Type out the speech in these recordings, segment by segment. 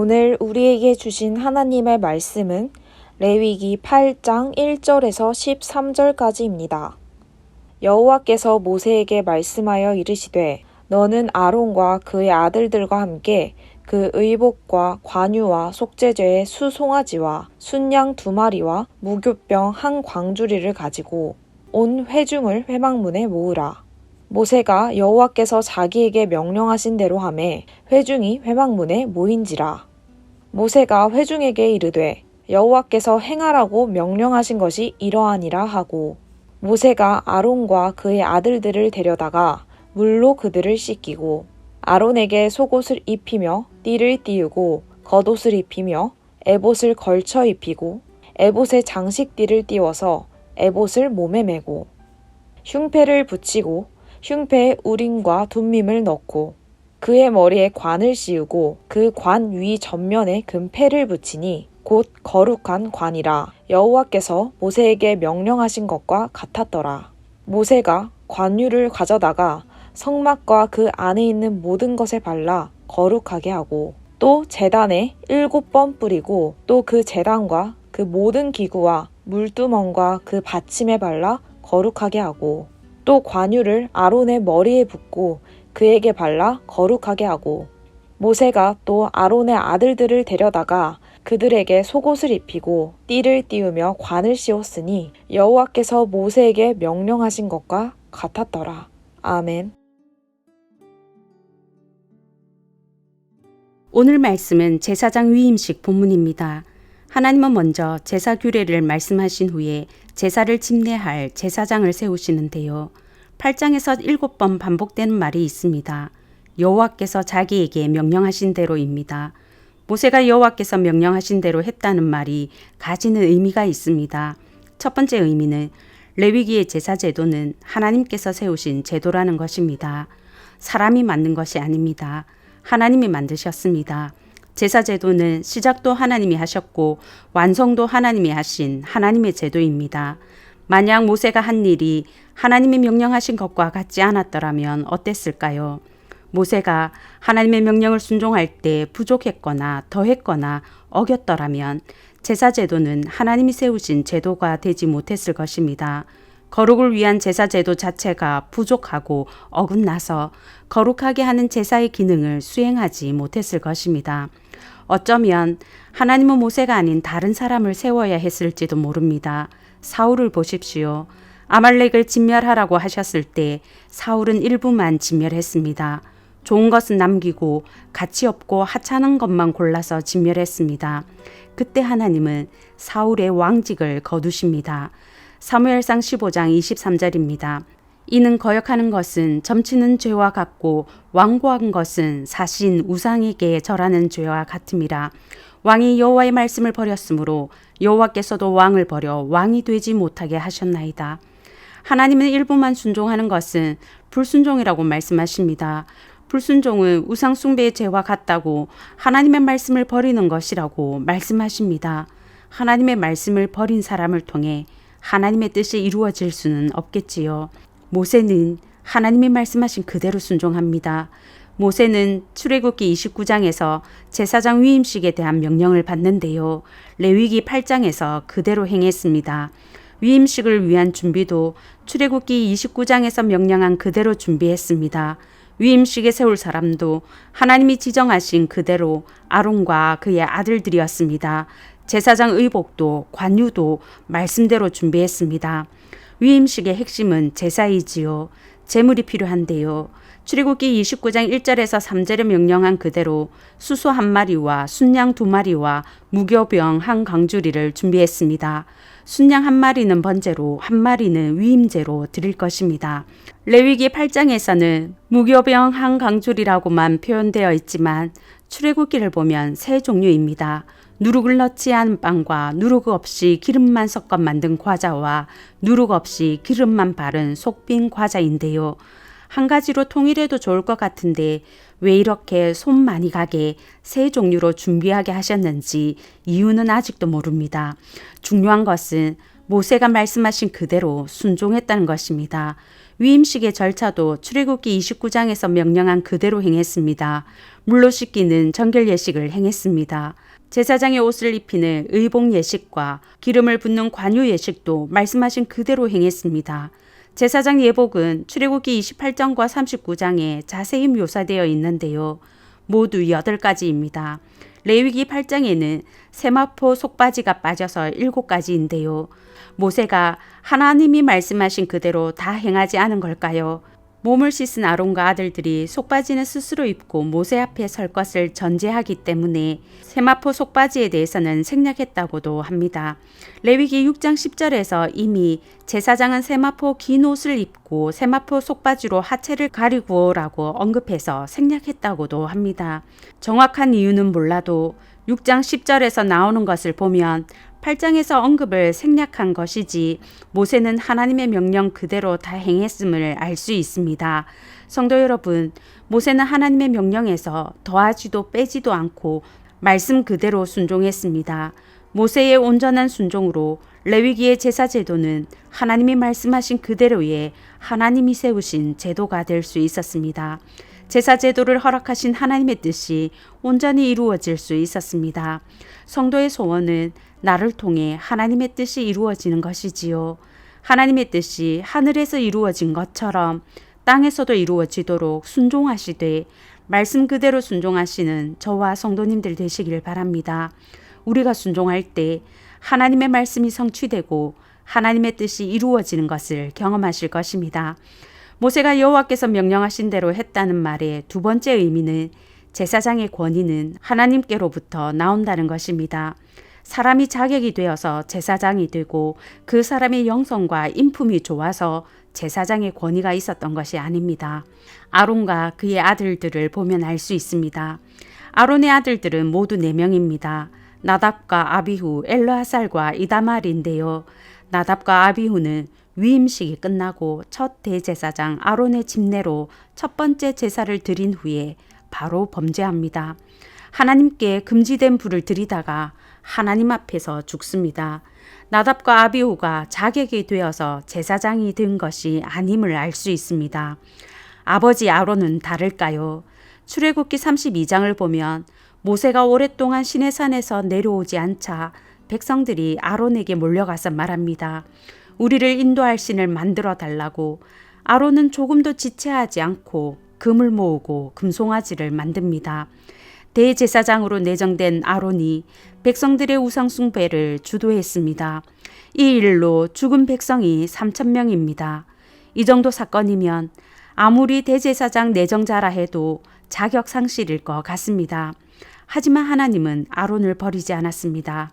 오늘 우리에게 주신 하나님의 말씀은 레위기 8장 1절에서 13절까지입니다. 여호와께서 모세에게 말씀하여 이르시되 너는 아론과 그의 아들들과 함께 그 의복과 관유와 속죄제의 수송아지와 순양 2마리와 무교병 1광주리를 가지고 온 회중을 회막문에 모으라. 모세가 여호와께서 자기에게 명령하신 대로 하매 회중이 회막문에 모인지라. 모세가 회중에게 이르되 여호와께서 행하라고 명령하신 것이 이러하니라 하고 모세가 아론과 그의 아들들을 데려다가 물로 그들을 씻기고 아론에게 속옷을 입히며 띠를 띠우고 겉옷을 입히며 에봇을 걸쳐 입히고 에봇에 장식띠를 띠워서 에봇을 몸에 메고 흉패를 붙이고 흉패에 우림과 둠밈을 넣고 그의 머리에 관을 씌우고 그 관 위 전면에 금패를 붙이니 곧 거룩한 관이라 여호와께서 모세에게 명령하신 것과 같았더라. 모세가 관유를 가져다가 성막과 그 안에 있는 모든 것에 발라 거룩하게 하고 또 제단에 7번 뿌리고 또 그 제단과 그 모든 기구와 물두멍과 그 받침에 발라 거룩하게 하고 또 관유를 아론의 머리에 붓고 그에게 발라 거룩하게 하고 모세가 또 아론의 아들들을 데려다가 그들에게 속옷을 입히고 띠를 띠우며 관을 씌웠으니 여호와께서 모세에게 명령하신 것과 같았더라. 아멘. 오늘 말씀은 제사장 위임식 본문입니다. 하나님은 먼저 제사 규례를 말씀하신 후에 제사를 집례할 제사장을 세우시는데요. 8장에서 7번 반복되는 말이 있습니다. 여호와께서 자기에게 명령하신 대로입니다. 모세가 여호와께서 명령하신 대로 했다는 말이 가지는 의미가 있습니다. 첫 번째 의미는 레위기의 제사 제도는 하나님께서 세우신 제도라는 것입니다. 사람이 만든 것이 아닙니다. 하나님이 만드셨습니다. 제사 제도는 시작도 하나님이 하셨고 완성도 하나님이 하신 하나님의 제도입니다. 만약 모세가 한 일이 하나님이 명령하신 것과 같지 않았더라면 어땠을까요? 모세가 하나님의 명령을 순종할 때 부족했거나 더했거나 어겼더라면 제사 제도는 하나님이 세우신 제도가 되지 못했을 것입니다. 거룩을 위한 제사 제도 자체가 부족하고 어긋나서 거룩하게 하는 제사의 기능을 수행하지 못했을 것입니다. 어쩌면 하나님은 모세가 아닌 다른 사람을 세워야 했을지도 모릅니다. 사울을 보십시오. 아말렉을 진멸하라고 하셨을 때 사울은 일부만 진멸했습니다. 좋은 것은 남기고 가치 없고 하찮은 것만 골라서 진멸했습니다. 그때 하나님은 사울의 왕직을 거두십니다. 사무엘상 15장 23절입니다. 이는 거역하는 것은 점치는 죄와 같고 완고한 것은 사신 우상에게 절하는 죄와 같음이라. 왕이 여호와의 말씀을 버렸으므로 여호와께서도 왕을 버려 왕이 되지 못하게 하셨나이다. 하나님은 일부만 순종하는 것은 불순종이라고 말씀하십니다. 불순종은 우상 숭배의 죄와 같다고 하나님의 말씀을 버리는 것이라고 말씀하십니다. 하나님의 말씀을 버린 사람을 통해 하나님의 뜻이 이루어질 수는 없겠지요. 모세는 하나님이 말씀하신 그대로 순종합니다. 모세는 출애굽기 29장에서 제사장 위임식에 대한 명령을 받는데요. 레위기 8장에서 그대로 행했습니다. 위임식을 위한 준비도 출애굽기 29장에서 명령한 그대로 준비했습니다. 위임식에 세울 사람도 하나님이 지정하신 그대로 아론과 그의 아들들이었습니다. 제사장 의복도 관유도 말씀대로 준비했습니다. 위임식의 핵심은 제사이지요. 제물이 필요한데요. 출애굽기 29장 1절에서 3절에 명령한 그대로 수소 1마리와 순양 2마리와 무교병 1광주리를 준비했습니다. 순양 1마리는 번제로 1마리는 위임제로 드릴 것입니다. 레위기 8장에서는 무교병 1광주리라고만 표현되어 있지만 출애굽기를 보면 세 종류입니다. 누룩을 넣지 않은 빵과 누룩 없이 기름만 섞어 만든 과자와 누룩 없이 기름만 바른 속빈 과자인데요. 한 가지로 통일해도 좋을 것 같은데 왜 이렇게 손 많이 가게 세 종류로 준비하게 하셨는지 이유는 아직도 모릅니다. 중요한 것은 모세가 말씀하신 그대로 순종했다는 것입니다. 위임식의 절차도 출애굽기 29장에서 명령한 그대로 행했습니다. 물로 씻기는 정결 예식을 행했습니다. 제사장의 옷을 입히는 의복 예식과 기름을 붓는 관유 예식도 말씀하신 그대로 행했습니다. 제사장 예복은 출애굽기 28장과 39장에 자세히 묘사되어 있는데요. 모두 8가지입니다. 레위기 8장에는 세마포 속바지가 빠져서 7가지인데요. 모세가 하나님이 말씀하신 그대로 다 행하지 않은 걸까요? 몸을 씻은 아론과 아들들이 속바지는 스스로 입고 모세 앞에 설 것을 전제하기 때문에 세마포 속바지에 대해서는 생략했다고도 합니다. 레위기 6장 10절에서 이미 제사장은 세마포 긴 옷을 입고 세마포 속바지로 하체를 가리고라고 언급해서 생략했다고도 합니다. 정확한 이유는 몰라도 6장 10절에서 나오는 것을 보면 8장에서 언급을 생략한 것이지 모세는 하나님의 명령 그대로 다 행했음을 알 수 있습니다. 성도 여러분, 모세는 하나님의 명령에서 더하지도 빼지도 않고 말씀 그대로 순종했습니다. 모세의 온전한 순종으로 레위기의 제사 제도는 하나님이 말씀하신 그대로의 하나님이 세우신 제도가 될 수 있었습니다. 제사 제도를 허락하신 하나님의 뜻이 온전히 이루어질 수 있었습니다. 성도의 소원은 나를 통해 하나님의 뜻이 이루어지는 것이지요. 하나님의 뜻이 하늘에서 이루어진 것처럼 땅에서도 이루어지도록 순종하시되 말씀 그대로 순종하시는 저와 성도님들 되시길 바랍니다. 우리가 순종할 때 하나님의 말씀이 성취되고 하나님의 뜻이 이루어지는 것을 경험하실 것입니다. 모세가 여호와께서 명령하신 대로 했다는 말의 두 번째 의미는 제사장의 권위는 하나님께로부터 나온다는 것입니다. 사람이 자격이 되어서 제사장이 되고 그 사람의 영성과 인품이 좋아서 제사장의 권위가 있었던 것이 아닙니다. 아론과 그의 아들들을 보면 알 수 있습니다. 아론의 아들들은 모두 4명입니다. 나답과 아비후, 엘르아살과 이다말인데요. 나답과 아비후는 위임식이 끝나고 첫 대제사장 아론의 집내로 첫 번째 제사를 드린 후에 바로 범죄합니다. 하나님께 금지된 불을 들이다가 하나님 앞에서 죽습니다. 나답과 아비후가 자격이 되어서 제사장이 된 것이 아님을 알 수 있습니다. 아버지 아론은 다를까요? 출애굽기 32장을 보면 모세가 오랫동안 시내산에서 내려오지 않자 백성들이 아론에게 몰려가서 말합니다. 우리를 인도할 신을 만들어 달라고. 아론은 조금도 지체하지 않고 금을 모으고 금송아지를 만듭니다. 대제사장으로 내정된 아론이 백성들의 우상숭배를 주도했습니다. 이 일로 죽은 백성이 3,000명입니다. 이 정도 사건이면 아무리 대제사장 내정자라 해도 자격 상실일 것 같습니다. 하지만 하나님은 아론을 버리지 않았습니다.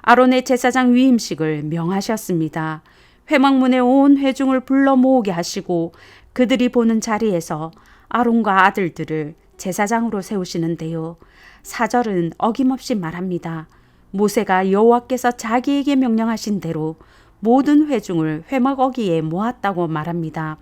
아론의 제사장 위임식을 명하셨습니다. 회막문에 온 회중을 불러 모으게 하시고 그들이 보는 자리에서 아론과 아들들을 제사장으로 세우시는데요. 4절은 어김없이 말합니다. 모세가 여호와께서 자기에게 명령하신 대로 모든 회중을 회막 어귀에 모았다고 말합니다.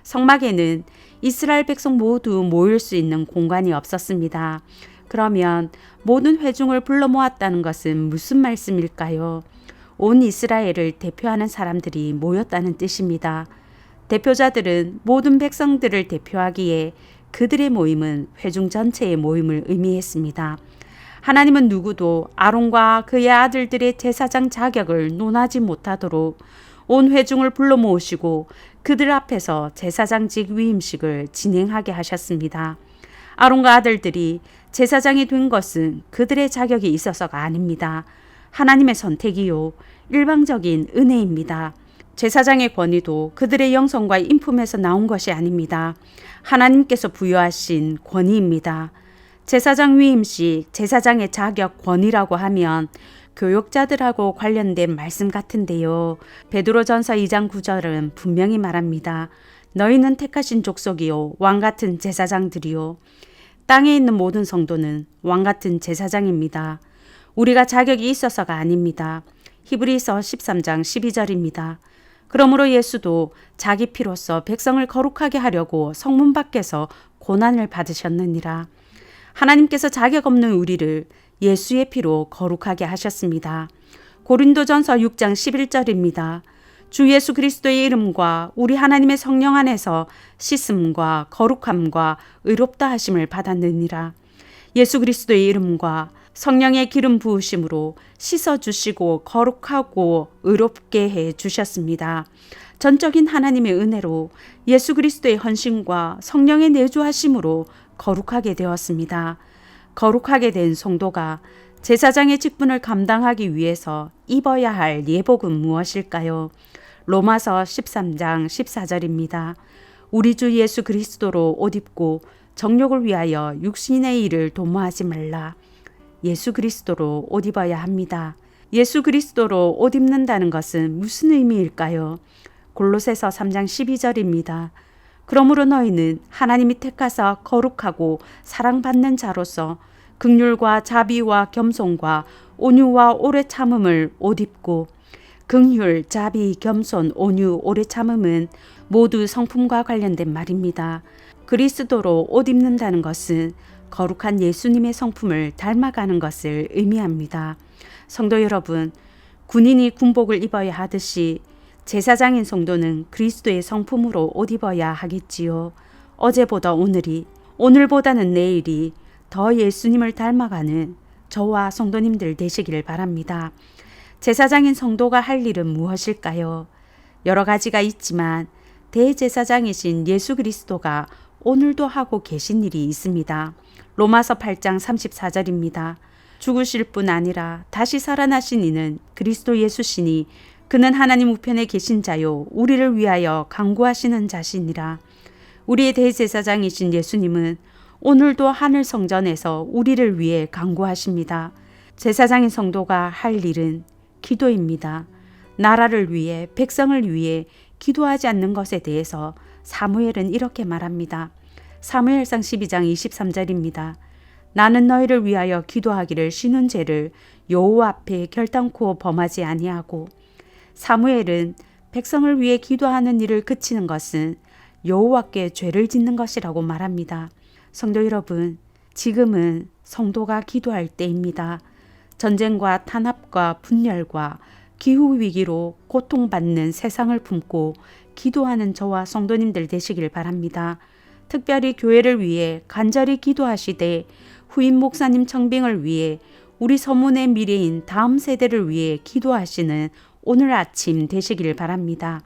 성막에는 이스라엘 백성 모두 모일 수 있는 공간이 없었습니다. 그러면 모든 회중을 불러 모았다는 것은 무슨 말씀일까요? 온 이스라엘을 대표하는 사람들이 모였다는 뜻입니다. 대표자들은 모든 백성들을 대표하기에 그들의 모임은 회중 전체의 모임을 의미했습니다. 하나님은 누구도 아론과 그의 아들들의 제사장 자격을 논하지 못하도록 온 회중을 불러 모으시고 그들 앞에서 제사장직 위임식을 진행하게 하셨습니다. 아론과 아들들이 제사장이 된 것은 그들의 자격이 있어서가 아닙니다. 하나님의 선택이요, 일방적인 은혜입니다. 제사장의 권위도 그들의 영성과 인품에서 나온 것이 아닙니다. 하나님께서 부여하신 권위입니다. 제사장 위임식, 제사장의 자격 권위라고 하면 교역자들하고 관련된 말씀 같은데요. 베드로전서 2장 9절은 분명히 말합니다. 너희는 택하신 족속이요 왕같은 제사장들이요. 땅에 있는 모든 성도는 왕같은 제사장입니다. 우리가 자격이 있어서가 아닙니다. 히브리서 13장 12절입니다. 그러므로 예수도 자기 피로써 백성을 거룩하게 하려고 성문 밖에서 고난을 받으셨느니라. 하나님께서 자격 없는 우리를 예수의 피로 거룩하게 하셨습니다. 고린도전서 6장 11절입니다. 주 예수 그리스도의 이름과 우리 하나님의 성령 안에서 씻음과 거룩함과 의롭다 하심을 받았느니라. 예수 그리스도의 이름과 성령의 기름 부으심으로 씻어주시고 거룩하고 의롭게 해 주셨습니다. 전적인 하나님의 은혜로 예수 그리스도의 헌신과 성령의 내주하심으로 거룩하게 되었습니다. 거룩하게 된 성도가 제사장의 직분을 감당하기 위해서 입어야 할 예복은 무엇일까요? 로마서 13장 14절입니다. 우리 주 예수 그리스도로 옷 입고 정욕을 위하여 육신의 일을 도모하지 말라. 예수 그리스도로 옷 입어야 합니다. 예수 그리스도로 옷 입는다는 것은 무슨 의미일까요? 골로새서 3장 12절입니다. 그러므로 너희는 하나님이 택하사 거룩하고 사랑받는 자로서 긍휼과 자비와 겸손과 온유와 오래 참음을 옷 입고, 긍휼, 자비, 겸손, 온유, 오래 참음은 모두 성품과 관련된 말입니다. 그리스도로 옷 입는다는 것은 거룩한 예수님의 성품을 닮아가는 것을 의미합니다. 성도 여러분, 군인이 군복을 입어야 하듯이 제사장인 성도는 그리스도의 성품으로 옷 입어야 하겠지요. 어제보다 오늘이, 오늘보다는 내일이 더 예수님을 닮아가는 저와 성도님들 되시기를 바랍니다. 제사장인 성도가 할 일은 무엇일까요? 여러 가지가 있지만 대제사장이신 예수 그리스도가 오늘도 하고 계신 일이 있습니다. 로마서 8장 34절입니다. 죽으실 뿐 아니라 다시 살아나신 이는 그리스도 예수시니 그는 하나님 우편에 계신 자요 우리를 위하여 간구하시는 자시니라. 우리의 대제사장이신 예수님은 오늘도 하늘 성전에서 우리를 위해 간구하십니다. 제사장인 성도가 할 일은 기도입니다. 나라를 위해, 백성을 위해 기도하지 않는 것에 대해서 사무엘은 이렇게 말합니다. 사무엘상 12장 23절입니다. 나는 너희를 위하여 기도하기를 쉬는 죄를 여호와 앞에 결단코 범하지 아니하고. 사무엘은 백성을 위해 기도하는 일을 그치는 것은 여호와께 죄를 짓는 것이라고 말합니다. 성도 여러분, 지금은 성도가 기도할 때입니다. 전쟁과 탄압과 분열과 기후위기로 고통받는 세상을 품고 기도하는 저와 성도님들 되시길 바랍니다. 특별히 교회를 위해 간절히 기도하시되 후임 목사님 청빙을 위해 우리 서문의 미래인 다음 세대를 위해 기도하시는 오늘 아침 되시길 바랍니다.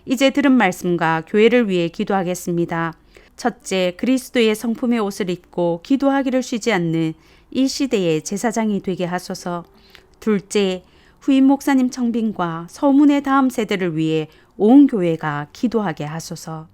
이제 들은 말씀과 교회를 위해 기도하겠습니다. 첫째, 그리스도의 성품의 옷을 입고 기도하기를 쉬지 않는 이 시대의 제사장이 되게 하소서. 둘째, 후임 목사님 청빙과 서문의 다음 세대를 위해 온 교회가 기도하게 하소서.